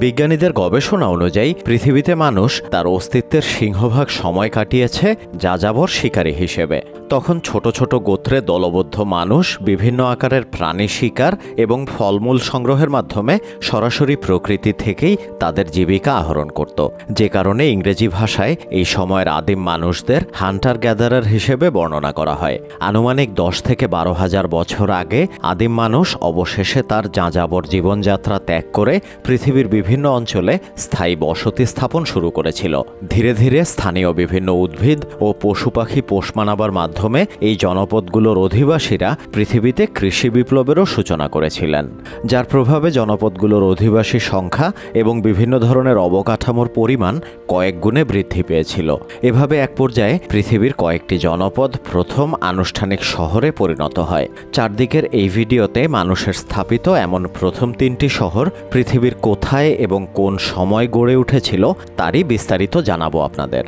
বিজ্ঞানীদের গবেষণা অনুযায়ী পৃথিবীতে মানুষ তার অস্তিত্বের সিংহভাগ সময় কাটিয়েছে যাযাবর শিকারী হিসেবে। তখন ছোট ছোট গোত্রে দলবদ্ধ মানুষ বিভিন্ন আকারের প্রাণী শিকার এবং ফলমূল সংগ্রহের মাধ্যমে সরাসরি প্রকৃতি থেকেই তাদের জীবিকা আহরণ করত, যে কারণে ইংরেজি ভাষায় এই সময়ের আদিম মানুষদের হান্টার গ্যাদারার হিসেবে বর্ণনা করা হয়। আনুমানিক 10 থেকে 12,000 বছর আগে আদিম মানুষ অবশেষে তার যাযাবর জীবনযাত্রা ত্যাগ করে পৃথিবীর বিভিন্ন অঞ্চলে স্থায়ী বসতি স্থাপন শুরু করেছিল। ধীরে ধীরে স্থানীয় বিভিন্ন উদ্ভিদ ও পশু পাখি পোষ মানাবার মাধ্যমে এই জনপদগুলোর অধিবাসীরা পৃথিবীতে কৃষি বিপ্লবেরও সূচনা করেছিলেন, যার প্রভাবে জনপদগুলোর অধিবাসী সংখ্যা এবং বিভিন্ন ধরনের অবকাঠামোর পরিমাণ কয়েক গুণে বৃদ্ধি পেয়েছিল। এভাবে এক পর্যায়ে পৃথিবীর কয়েকটি জনপদ প্রথম আনুষ্ঠানিক শহরে পরিণত হয়। চারদিকের এই ভিডিওতে মানুষের স্থাপিত এমন প্রথম 3টি শহর পৃথিবীর কোথায় এবং কোন সময় গড়ে উঠেছিল তারই বিস্তারিত জানাবো আপনাদের।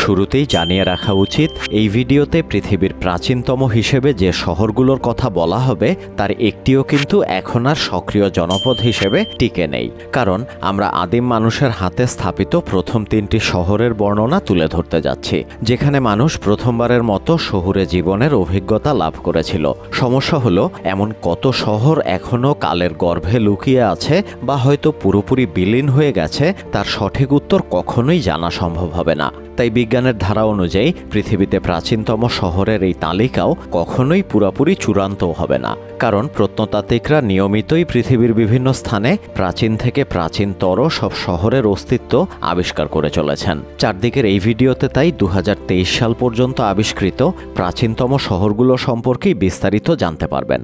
শুরুতেই জানিয়ে রাখা উচিত, এই ভিডিওতে পৃথিবীর প্রাচীনতম হিসেবে যে শহরগুলোর কথা বলা হবে তার একটিও কিন্তু এখন আর সক্রিয় জনপদ হিসেবে টিকে নেই, কারণ আমরা আদিম মানুষের হাতে স্থাপিত প্রথম 3টি শহরের বর্ণনা তুলে ধরতে যাচ্ছি, যেখানে মানুষ প্রথমবারের মতো শহুরে জীবনের অভিজ্ঞতা লাভ করেছিল। সমস্যা হলো, এমন কত শহর এখনও কালের গর্ভে লুকিয়ে আছে বা হয়তো পুরোপুরি বিলীন হয়ে গেছে, তার সঠিক উত্তর কখনোই জানা সম্ভব হবে না। তাই বিজ্ঞানের ধারা অনুযায়ী পৃথিবীতে প্রাচীনতম শহরের এই তালিকাও কখনোই পুরোপুরি চূড়ান্তও হবে না, কারণ প্রত্নতাত্ত্বিকরা নিয়মিতই পৃথিবীর বিভিন্ন স্থানে প্রাচীন থেকে প্রাচীনতর সব শহরের অস্তিত্ব আবিষ্কার করে চলেছেন। চারদিকের এই ভিডিওতে তাই 2023 সাল পর্যন্ত আবিষ্কৃত প্রাচীনতম শহরগুলো সম্পর্কেই বিস্তারিত জানতে পারবেন।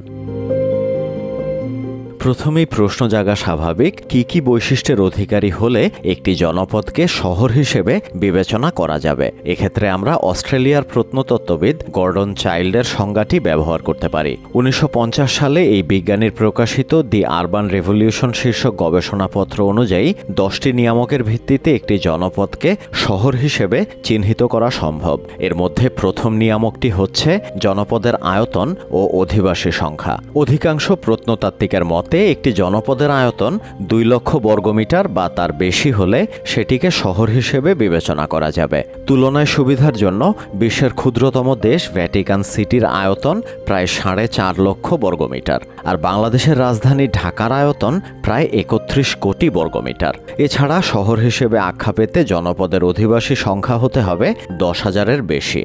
প্রথমেই প্রশ্ন জাগা স্বাভাবিক, কি বৈশিষ্ট্যের অধিকারী হলে একটি জনপদকে শহর হিসেবে বিবেচনা করা যাবে। এক্ষেত্রে আমরা অস্ট্রেলিয়ার প্রত্নতত্ত্ববিদ গর্ডন চাইল্ডের সংজ্ঞাটি ব্যবহার করতে পারি। 1950 সালে এই বিজ্ঞানীর প্রকাশিত দি আরবান রেভলিউশন শীর্ষক গবেষণাপত্র অনুযায়ী 10টি নিয়ামকের ভিত্তিতে একটি জনপদকে শহর হিসেবে চিহ্নিত করা সম্ভব। এর মধ্যে প্রথম নিয়ামকটি হচ্ছে জনপদের আয়তন ও অধিবাসী সংখ্যা। অধিকাংশ প্রত্নতাত্ত্বিকের মতে একটি জনপদের আয়তন 2 লক্ষ বর্গমিটার বা তার বেশি হলে সেটিকে শহর হিসেবে বিবেচনা করা যাবে। তুলনায় সুবিধার জন্য বিশ্বের ক্ষুদ্রতম দেশ ভ্যাটিকান সিটির আয়তন প্রায় 4.5 লক্ষ বর্গমিটার, আর বাংলাদেশের রাজধানী ঢাকার আয়তন প্রায় 31 কোটি বর্গমিটার। এছাড়া শহর হিসেবে আখ্যা পেতে জনপদের অধিবাসী সংখ্যা হতে হবে 10,000-এর বেশি।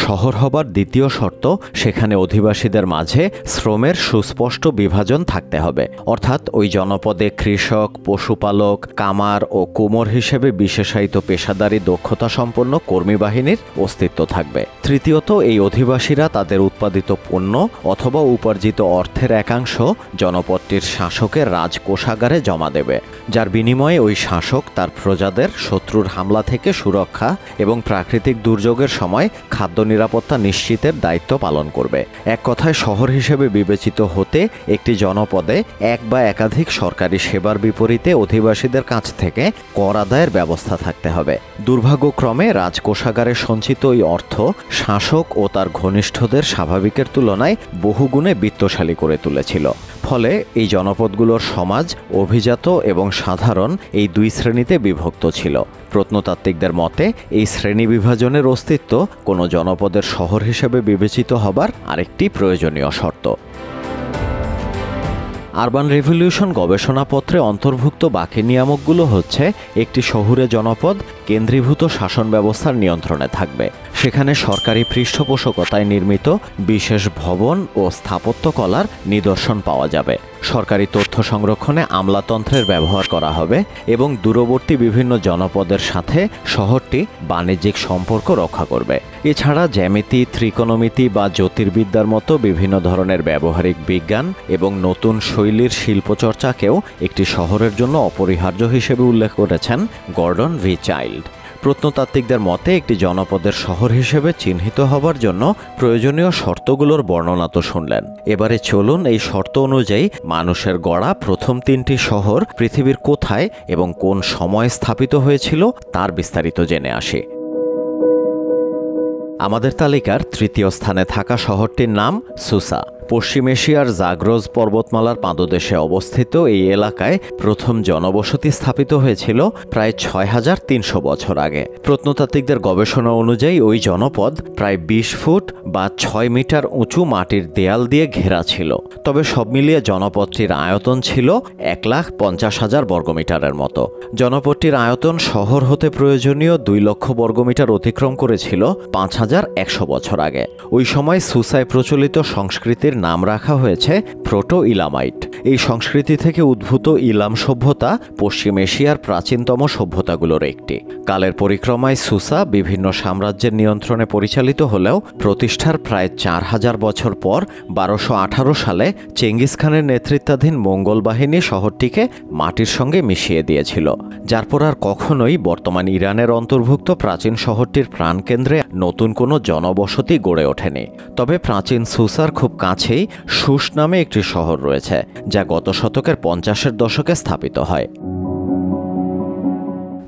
শহর হবার দ্বিতীয় শর্ত, সেখানে অধিবাসীদের মাঝে শ্রমের সুস্পষ্ট বিভাজন থাকতে হবে, অর্থাৎ ওই জনপদে কৃষক, পশুপালক, কামার ও কুমোর হিসেবে বিশেষায়িত পেশাদারী দক্ষতা সম্পন্ন কর্মী বাহিনীর অস্তিত্ব থাকবে। তৃতীয়ত, এই অধিবাসীরা তাদের উৎপাদিত পণ্য অথবা উপার্জিত অর্থের একাংশ জনপদটির শাসকের রাজকোষাগারে জমা দেবে, যার বিনিময়ে ওই শাসক তার প্রজাদের শত্রুর হামলা থেকে সুরক্ষা এবং প্রাকৃতিক দুর্যোগের সময় খাদ্য নিরাপত্তা নিশ্চিতের দায়িত্ব পালন করবে। এক কথায়, শহর হিসেবে বিবেচিত হতে একটি জনপদে এক বা একাধিক সরকারি সেবার বিপরীতে অধিবাসীদের কাছ থেকে কর আদায়ের ব্যবস্থা থাকতে হবে। দুর্ভাগ্যক্রমে রাজকোষাগারে সঞ্চিত ওই অর্থ শাসক ও তার ঘনিষ্ঠদের স্বাভাবিকের তুলনায় বহুগুণে বিত্তশালী করে তুলেছিল। ফলে এই জনপদগুলোর সমাজ অভিজাত এবং সাধারণ এই 2 শ্রেণীতে বিভক্ত ছিল। প্রত্নতাত্ত্বিকদের মতে এই শ্রেণী বিভাজনের অস্তিত্ব কোনো জনপদের শহর হিসেবে বিবেচিত হবার আরেকটি প্রয়োজনীয় শর্ত। আরবান রেভলিউশন গবেষণাপত্রে অন্তর্ভুক্ত বাকি নিয়ামকগুলো হচ্ছে, একটি শহুরে জনপদ কেন্দ্রীভূত শাসন ব্যবস্থার নিয়ন্ত্রণে থাকবে। সেখানে সরকারি পৃষ্ঠপোষকতায় নির্মিত বিশেষ ভবন ও স্থাপত্যকলার নিদর্শন পাওয়া যাবে। সরকারি তথ্য সংরক্ষণে আমলাতন্ত্রের ব্যবহার করা হবে এবং দূরবর্তী বিভিন্ন জনপদের সাথে শহরটি বাণিজ্যিক সম্পর্ক রক্ষা করবে। এছাড়া জ্যামিতি, ত্রিকোণমিতি বা জ্যোতির্বিদ্যার মতো বিভিন্ন ধরনের ব্যবহারিক বিজ্ঞান এবং নতুন শৈলীর শিল্পচর্চাকেও একটি শহরের জন্য অপরিহার্য হিসেবে উল্লেখ করেছেন গর্ডন ভি চাইল্ড। প্রত্নতাত্ত্বিকদের মতে একটি জনপদের শহর হিসেবে চিহ্নিত হবার জন্য প্রয়োজনীয় শর্তগুলোর বর্ণনা তো শুনলেন। এবারে চলুন এই শর্ত অনুযায়ী মানুষের গড়া প্রথম 3টি শহর পৃথিবীর কোথায় এবং কোন সময়ে স্থাপিত হয়েছিল তার বিস্তারিত জেনে আসি। আমাদের তালিকার তৃতীয় স্থানে থাকা শহরটির নাম সুসা। পশ্চিম এশিয়ার জাগ্রোস পর্বতমালার পাদদেশে অবস্থিত এই এলাকায় প্রথম জনবসতি স্থাপিত হয়েছিল প্রায় ৬,৩০০ বছর আগে। প্রত্নতাত্ত্বিকদের গবেষণা অনুযায়ী ওই জনপদ প্রায় ২০ ফুট বা ৬ মিটার উঁচু মাটির দেয়াল দিয়ে ঘেরা ছিল। তবে সব মিলিয়ে জনপদটির আয়তন ছিল ১,৫০,০০০ বর্গমিটারের মতো। জনপদটির আয়তন শহর হতে প্রয়োজনীয় ২ লক্ষ বর্গমিটার অতিক্রম করেছিল ৫,১০০ বছর আগে। ওই সময় সুসায় প্রচলিত সংস্কৃতির নাম রাখা হয়েছে প্রোটো ইলামাইট। এই সংস্কৃতি থেকে উদ্ভূত ইলাম সভ্যতা পশ্চিম এশিয়ার প্রাচীনতম সভ্যতাগুলোর একটি। কালের পরিক্রমায় সুসা বিভিন্ন সাম্রাজ্যের নিয়ন্ত্রণে পরিচালিত হলেও প্রতিষ্ঠার প্রায় ৪,০০০ বছর পর ১২১৮ সালে চেঙ্গিস খানের নেতৃত্বাধীন মঙ্গল বাহিনী শহরটিকে মাটির সঙ্গে মিশিয়ে দিয়েছিল, যার পর আর কখনোই বর্তমান ইরানের অন্তর্ভুক্ত প্রাচীন শহরটির প্রাণকেন্দ্রে নতুন কোনো জনবসতি গড়ে ওঠেনি। তবে প্রাচীন সুসার খুব কাছেই সুস নামে একটি শহর রয়েছে, যা গত শতকের ৫০-এর দশকে স্থাপিত হয়।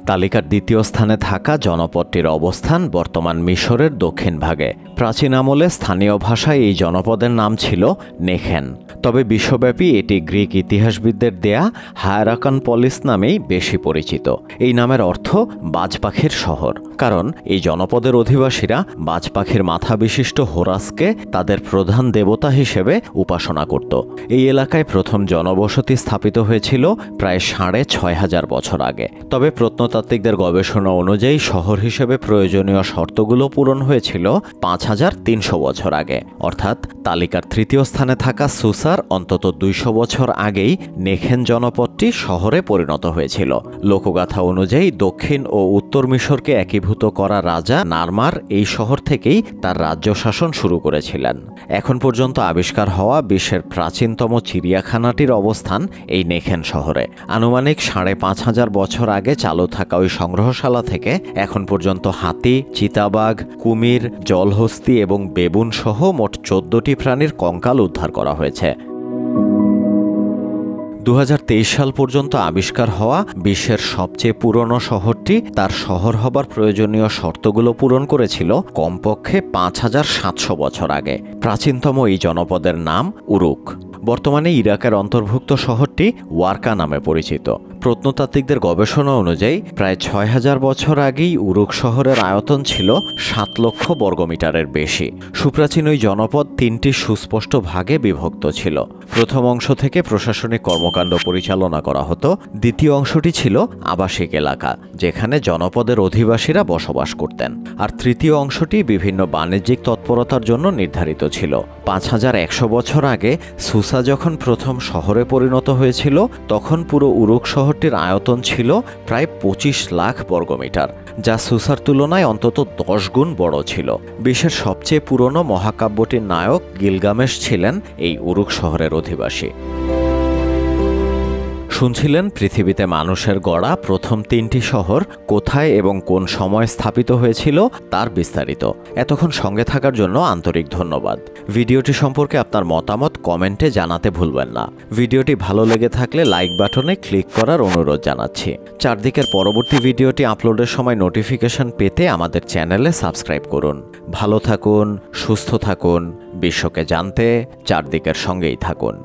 তালিকার দ্বিতীয় স্থানে থাকা জনপদটির অবস্থান বর্তমান মিশরের দক্ষিণ ভাগে। প্রাচীন আমলে স্থানীয় ভাষায় এই জনপদের নাম ছিল নেখেন, তবে বিশ্বব্যাপী এটি গ্রিক ইতিহাসবিদদের দেয়া হায়ারাকান পলিস নামেই বেশি পরিচিত। এই নামের অর্থ বাজ পাখির শহর, কারণ এই জনপদের অধিবাসীরা বাজ পাখির মাথা বিশিষ্ট হোরাসকে তাদের প্রধান দেবতা হিসেবে উপাসনা করত। এই এলাকায় প্রথম জনবসতি স্থাপিত হয়েছিল প্রায় ৬,৫০০ বছর আগে। তবে প্রত্নতাত্ত্বিকদের গবেষণা অনুযায়ী শহর হিসেবে প্রয়োজনীয় শর্তগুলো পূরণ হয়েছিল ৫,৩০০ বছর আগে, অর্থাৎ তালিকার তৃতীয় স্থানে থাকা সুসার অন্তত ২০০ বছর আগেই নেখেন জনপদটি শহরে পরিণত হয়েছিল। লোকগাথা অনুযায়ী দক্ষিণ ও উত্তর মিশরকে একীভূত করা রাজা নারমার এই শহর থেকেই তার রাজ্য শাসন শুরু করেছিলেন। এখন পর্যন্ত আবিষ্কার হওয়া বিশ্বের প্রাচীনতম চিড়িয়াখানাটির অবস্থান এই নেখেন শহরে। আনুমানিক ৫,৫০০ বছর আগে চালু থাকা ওই সংগ্রহশালা থেকে এখন পর্যন্ত হাতি, চিতাবাঘ, কুমির, জলহস্তি এবং বেবুন সহ মোট ১৪টি প্রাণীর কঙ্কাল উদ্ধার করা হয়েছে। ২০২৩ সাল পর্যন্ত আবিষ্কার হওয়া বিশ্বের সবচেয়ে পুরনো শহরটি তার শহর হবার প্রয়োজনীয় শর্তগুলো পূরণ করেছিল কমপক্ষে ৫,৭০০ বছর আগে। প্রাচীনতম এই জনপদের নাম উরুক। বর্তমানে ইরাকের অন্তর্ভুক্ত শহরটি ওয়ার্কা নামে পরিচিত। প্রত্নতাত্ত্বিকদের গবেষণা অনুযায়ী প্রায় ৬,০০০ বছর আগেই উরুক শহরের আয়তন ছিল ৭ লক্ষ বর্গমিটারের বেশি। সুপ্রাচীন ওই জনপদ ৩টি সুস্পষ্ট ভাগে বিভক্ত ছিল। প্রথম অংশ থেকে প্রশাসনিক কর্মকাণ্ড পরিচালনা করা হতো। দ্বিতীয় অংশটি ছিল আবাসিক এলাকা, যেখানে জনপদের অধিবাসীরা বসবাস করতেন। আর তৃতীয় অংশটি বিভিন্ন বাণিজ্যিক তৎপরতার জন্য নির্ধারিত ছিল। ৫,১০০ বছর আগে সুসা যখন প্রথম শহরে পরিণত হয়েছিল, তখন পুরো উরুক শহরটির আয়তন ছিল প্রায় ২৫ লাখ বর্গমিটার, যা সুসার তুলনায় অন্তত ১০ গুণ বড় ছিল। বিশ্বের সবচেয়ে পুরনো মহাকাব্যটির নায়ক গিলগামেশ ছিলেন এই উরুক শহরের অধিবাসী। শুনছিলেন পৃথিবীতে মানুষের গড়া প্রথম ৩টি শহর কোথায় এবং কোন সময় স্থাপিত হয়েছিল তার বিস্তারিত। এতক্ষণ সঙ্গে থাকার জন্য আন্তরিক ধন্যবাদ। ভিডিওটি সম্পর্কে আপনার মতামত কমেন্টে জানাতে ভুলবেন না। ভিডিওটি ভালো লেগে থাকলে লাইক বাটনে ক্লিক করার অনুরোধ জানাচ্ছি। চারদিকের পরবর্তী ভিডিওটি আপলোডের সময় নোটিফিকেশন পেতে আমাদের চ্যানেলে সাবস্ক্রাইব করুন। ভালো থাকুন, সুস্থ থাকুন, বিশ্বকে জানতে চারদিকের সঙ্গেই থাকুন।